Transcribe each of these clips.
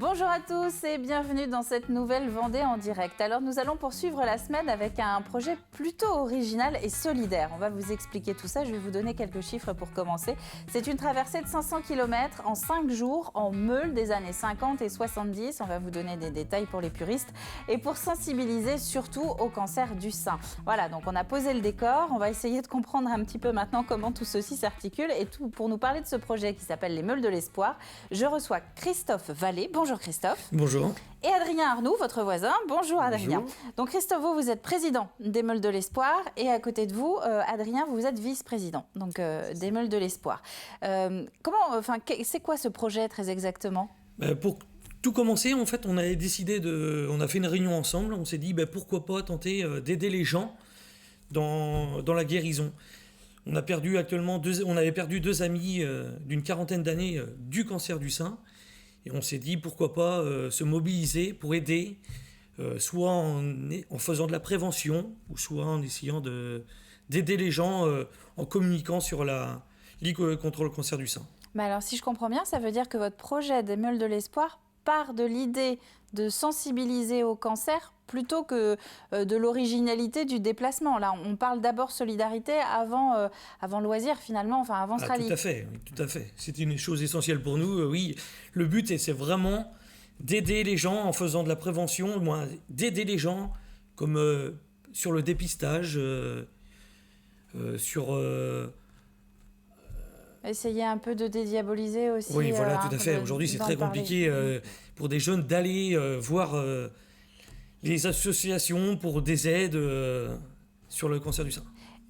Bonjour à tous et bienvenue dans cette nouvelle Vendée en direct. Alors nous allons poursuivre la semaine avec un projet plutôt original et solidaire. On va vous expliquer tout ça, je vais vous donner quelques chiffres pour commencer. C'est une traversée de 500 km en 5 jours en meule des années 50 et 70. On va vous donner des détails pour les puristes et pour sensibiliser surtout au cancer du sein. Voilà, donc on a posé le décor, on va essayer de comprendre un petit peu maintenant comment tout ceci s'articule et tout pour nous parler de ce projet qui s'appelle les Meules de l'Espoir. Je reçois Christophe Vallée. Bonjour Christophe. Bonjour. Et Adrien Arnoux, votre voisin. Bonjour Adrien. Bonjour. Donc Christophe, vous êtes président des Meules de l'Espoir et à côté de vous, Adrien, vous êtes vice-président donc, des Meules de l'Espoir. C'est quoi ce projet très exactement ? Pour tout commencer, en fait, on a fait une réunion ensemble, on s'est dit pourquoi pas tenter d'aider les gens dans la guérison. On avait perdu deux amis d'une quarantaine d'années du cancer du sein. Et on s'est dit pourquoi pas se mobiliser pour aider, soit en faisant de la prévention, ou soit en essayant d'aider les gens en communiquant sur la Ligue contre le cancer du sein. Mais alors, si je comprends bien, ça veut dire que votre projet des Meules de l'Espoir part de l'idée de sensibiliser au cancer plutôt que de l'originalité du déplacement. Là, on parle d'abord solidarité avant loisir finalement, enfin avant Strali. Tout à fait. C'est une chose essentielle pour nous. Oui, le but c'est vraiment d'aider les gens en faisant de la prévention, d'aider les gens comme sur le dépistage, sur... Essayer un peu de dédiaboliser aussi. Oui, voilà, tout à fait. Aujourd'hui, c'est très compliqué pour des jeunes d'aller voir les associations pour des aides sur le cancer du sein.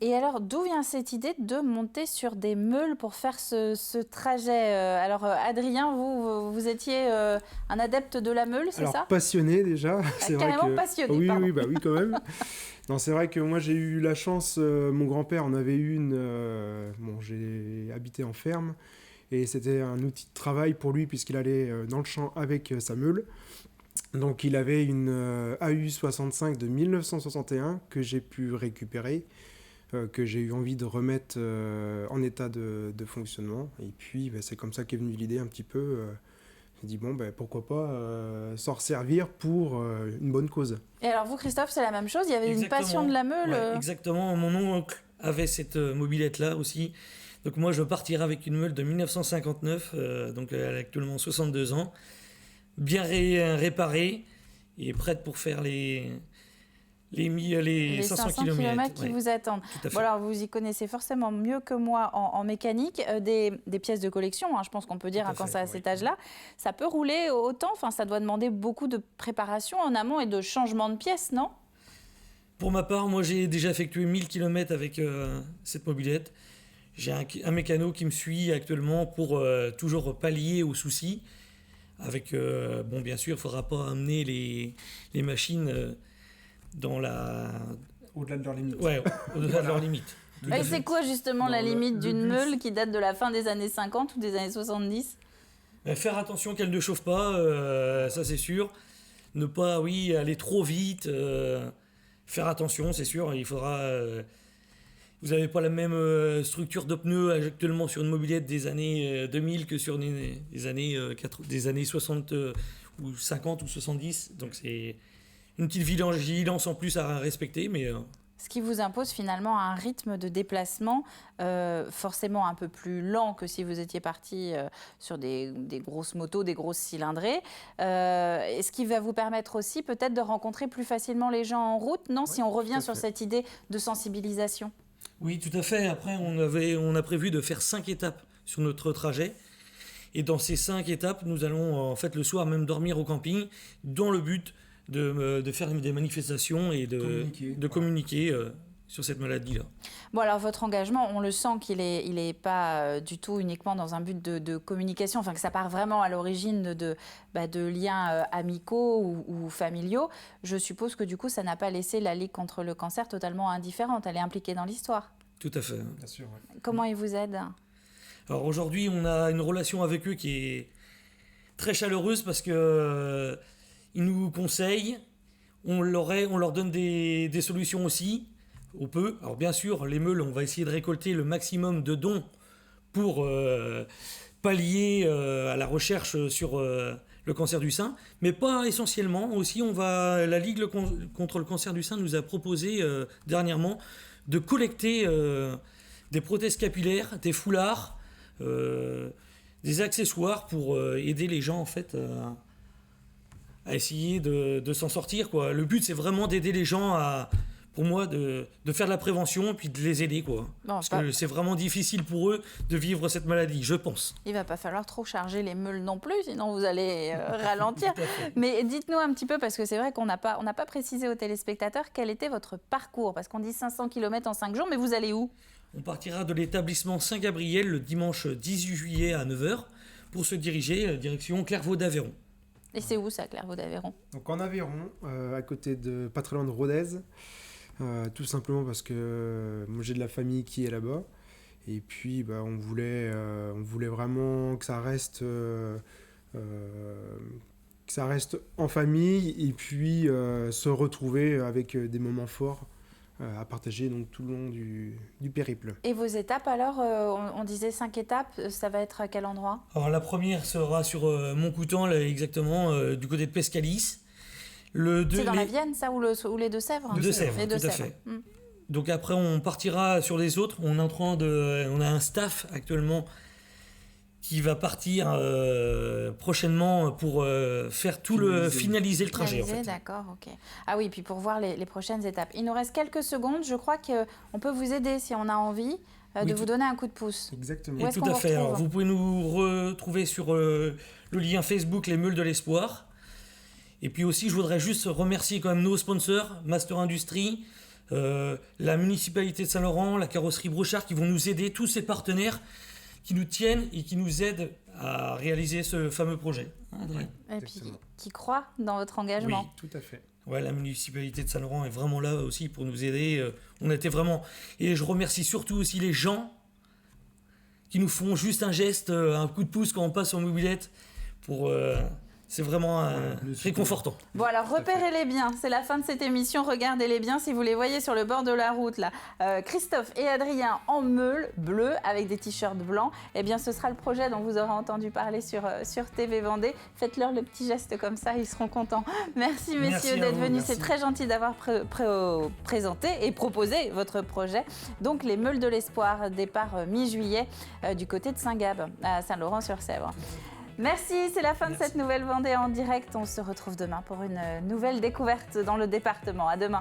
Et alors, d'où vient cette idée de monter sur des meules pour faire ce trajet ? Alors, Adrien, vous étiez un adepte de la meule, c'est ça ? Alors, passionné déjà. C'est carrément vrai que... passionné, oui, pardon. Oui, quand même. Non, c'est vrai que moi, j'ai eu la chance, mon grand-père en avait une... j'ai habité en ferme, et c'était un outil de travail pour lui, puisqu'il allait dans le champ avec sa meule. Donc, il avait une AU65 de 1961 que j'ai pu récupérer, que j'ai eu envie de remettre en état de fonctionnement. Et puis, c'est comme ça qu'est venue l'idée un petit peu. J'ai dit, pourquoi pas s'en servir pour une bonne cause. Et alors vous, Christophe, c'est la même chose ? Il y avait une passion de la meule Exactement. Mon oncle avait cette mobilette-là aussi. Donc moi, je partirai avec une meule de 1959. Donc elle a actuellement 62 ans. Bien réparée et prête pour faire les 500 km qui vous attendent. Bon, alors, vous y connaissez forcément mieux que moi en mécanique. Des pièces de collection, je pense qu'on peut dire quand c'est à cet âge-là. Ça peut rouler autant, ça doit demander beaucoup de préparation en amont et de changement de pièces, non ? Pour ma part, moi j'ai déjà effectué 1000 km avec cette mobilette. J'ai un mécano qui me suit actuellement pour toujours pallier aux soucis. Avec, bien sûr, il ne faudra pas amener les machines... Au-delà de leur limite. Ouais, au-delà de leur limite. Et c'est quoi justement la limite d'une meule qui date de la fin des années 50 ou des années 70 ? Faire attention qu'elle ne chauffe pas, ça c'est sûr. Ne pas, aller trop vite. Faire attention, c'est sûr. Il faudra... vous n'avez pas la même structure de pneus actuellement sur une mobilette des années 2000 que sur des années 60 ou 50 ou 70. Donc c'est... une petite vigilance en plus à respecter, mais... Ce qui vous impose finalement un rythme de déplacement forcément un peu plus lent que si vous étiez parti sur des grosses motos, des grosses cylindrées. Et ce qui va vous permettre aussi peut-être de rencontrer plus facilement les gens en route, non ? Si on revient sur cette idée de sensibilisation. Oui, tout à fait. Après, on a prévu de faire 5 étapes sur notre trajet. Et dans ces 5 étapes, nous allons en fait le soir même dormir au camping dans le but de faire des manifestations et de communiquer sur cette maladie-là. Bon, alors votre engagement, on le sent qu'il est pas du tout uniquement dans un but de communication, que ça part vraiment à l'origine de liens amicaux ou familiaux. Je suppose que du coup, ça n'a pas laissé la Ligue contre le cancer totalement indifférente. Elle est impliquée dans l'histoire. Tout à fait. Bien sûr, ouais. Comment ils vous aident ? Alors aujourd'hui, on a une relation avec eux qui est très chaleureuse parce que ils nous conseillent, on leur donne des solutions aussi, au peu. Alors bien sûr, les meules, on va essayer de récolter le maximum de dons pour pallier à la recherche sur le cancer du sein, mais pas essentiellement. Aussi, la Ligue contre le cancer du sein nous a proposé dernièrement de collecter des prothèses capillaires, des foulards, des accessoires pour aider les gens en fait à essayer de s'en sortir, quoi. Le but, c'est vraiment d'aider les gens pour moi, de faire de la prévention puis de les aider, quoi. Parce que c'est vraiment difficile pour eux de vivre cette maladie, je pense. Il va pas falloir trop charger les meules non plus, sinon vous allez ralentir. Mais dites-nous un petit peu, parce que c'est vrai qu'on n'a pas précisé aux téléspectateurs quel était votre parcours. Parce qu'on dit 500 km en 5 jours, mais vous allez où ? On partira de l'établissement Saint-Gabriel le dimanche 18 juillet à 9h pour se diriger direction Clairvaux d'Aveyron. Et c'est où ça, Clairvaux d'Aveyron ? Donc en Aveyron, à côté pas très loin de Rodez. Tout simplement parce que moi j'ai de la famille qui est là-bas et puis on voulait vraiment que ça reste en famille et puis se retrouver avec des moments forts à partager donc tout le long du périple. Et vos étapes alors, on disait 5 étapes, ça va être à quel endroit ? Alors la première sera sur Montcoutan, là, exactement du côté de Pescalis. C'est dans la Vienne, ça, ou les Deux-Sèvres ? Les Deux-Sèvres, tout à fait. Donc après, on partira sur les autres. On a un staff actuellement qui va partir prochainement pour finaliser le trajet. En fait. D'accord, ok. Ah oui, puis pour voir les prochaines étapes. Il nous reste quelques secondes. Je crois qu'on peut vous aider si on a envie de vous donner un coup de pouce. Exactement. Et tout à fait. Alors, vous pouvez nous retrouver sur le lien Facebook Les Meules de l'Espoir. Et puis aussi, je voudrais juste remercier quand même nos sponsors, Master Industrie, la municipalité de Saint-Laurent, la carrosserie Brochard, qui vont nous aider, tous ces partenaires qui nous tiennent et qui nous aident à réaliser ce fameux projet. Et puis qui croient dans votre engagement. Oui, tout à fait. Ouais, la municipalité de Saint-Laurent est vraiment là aussi pour nous aider. On était vraiment... Et je remercie surtout aussi les gens qui nous font juste un geste, un coup de pouce quand on passe en mobilette pour... C'est vraiment réconfortant. Bon, alors repérez-les bien. C'est la fin de cette émission. Regardez-les bien si vous les voyez sur le bord de la route. Là. Christophe et Adrien en meule bleue avec des t-shirts blancs. Eh bien, ce sera le projet dont vous aurez entendu parler sur TV Vendée. Faites-leur le petit geste comme ça, ils seront contents. Merci messieurs d'être venus. C'est très gentil d'avoir présenté et proposé votre projet. Donc, les Meules de l'Espoir, départ mi-juillet du côté de Saint-Gab, à Saint-Laurent-sur-Sèvre. Merci, c'est la fin de cette nouvelle Vendée en direct. On se retrouve demain pour une nouvelle découverte dans le département. À demain.